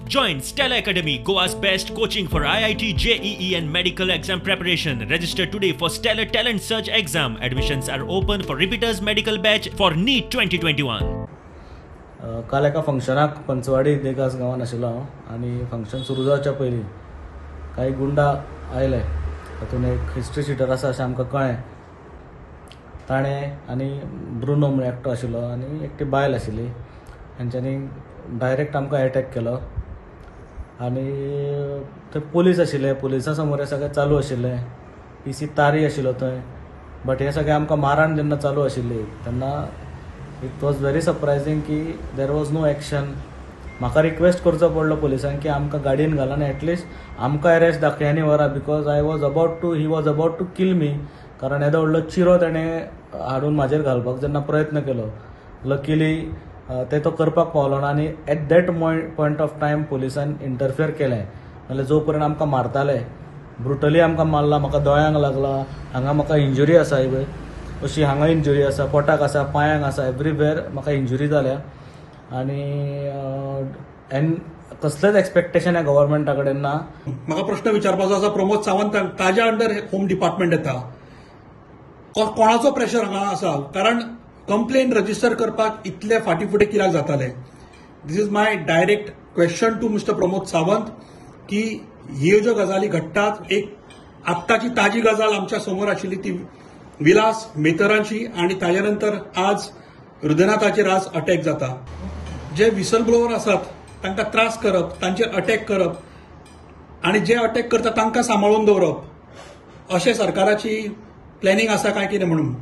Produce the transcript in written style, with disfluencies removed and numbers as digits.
Join Stella Academy, Goa's best coaching for IIT, JEE and medical exam preparation. Register today for Stellar Talent Search exam. Admissions are open for repeaters medical batch for NEET 2021. काल एका फंक्शनाक पंचवाडी देगास गांवांत आशिल्लो हांव आनी function सुरू जावच्या पयलीं काही गुंडा आयले. तातूंत एक हिस्ट्री शिटर आसा अशें आमकां कळ्ळें. ताणें आनी ब्रुनो म्हणून एकटो आशिल्लो आनी एकटी बायल आशिल्ली. तांच्यांनी डायरेक्ट आमकां एटॅक केलो आनी थंय पुलीस आशिल्ले. पुलिसा समोर हें सगळें चालू आशिल्लें. PC तारी आशिल्लो थंय. बट हें सगळें आमकां मारण जेन्ना चालू आशिल्ली तेन्ना इट वॉज व्हेरी सरप्रायझींग की देर वॉज नो एक्शन. म्हाका रिक्वेस्ट करचो पडलो पुलिसांक की आमकां गाडयेन घाल आनी एटलिस्ट आमकां अरेस्ट दाखय आनी व्हरा, because he was about to kill me. कारण येदो व्हडलो चिरो ताणें हाडून म्हाजेर घालपाक जेन्ना प्रयत्न केलो, लकीली ते तो करपाक पावलो ना. आनी at that point of time पुलिसान इंटरफियर केलें. नाजाल्यार जो पर्यंत आमकां मारताले ब्रुटली आमकां मारला. म्हाका दोळ्यांक लागला, हांगा म्हाका इंजुरी आसा इवन अशी, हांगा इंजुरी आसा, पोटाक आसा, पांयांक आसा, एवरीवेर म्हाका इंजुरी जाल्या. आनी कसलेंच एक्सपेक्टेशन ह्या गव्हर्मेंटा कडेन ना. म्हाका प्रश्न विचारपाचो आसा प्रमोद सावंत, ताज्या अंडर होम डिपार्टमेंट येता. कोणाचो प्रेशर हांगा आसा? कारण कंप्लेन रजिस्टर करपाक इतले फाटीफुटे कित्याक जाताले? This is my direct question to mister Pramod Sawant की ह्यो ज्यो गजाली घडटात, एक आत्ताची ताजी गजाल आमच्या समोर आशिल्ली ती विलास मेतरांची आनी ताजे नंतर आज हृदयनाथाचेर आज अटॅक जाता. जे विसल ब्लोवर आसात तांकां त्रास करप, तांचेर अटॅक करप आनी जे अटॅक करता तांकां सांबाळून दवरप, अशें सरकाराची प्लॅनिंग आसा काय कितें म्हणून?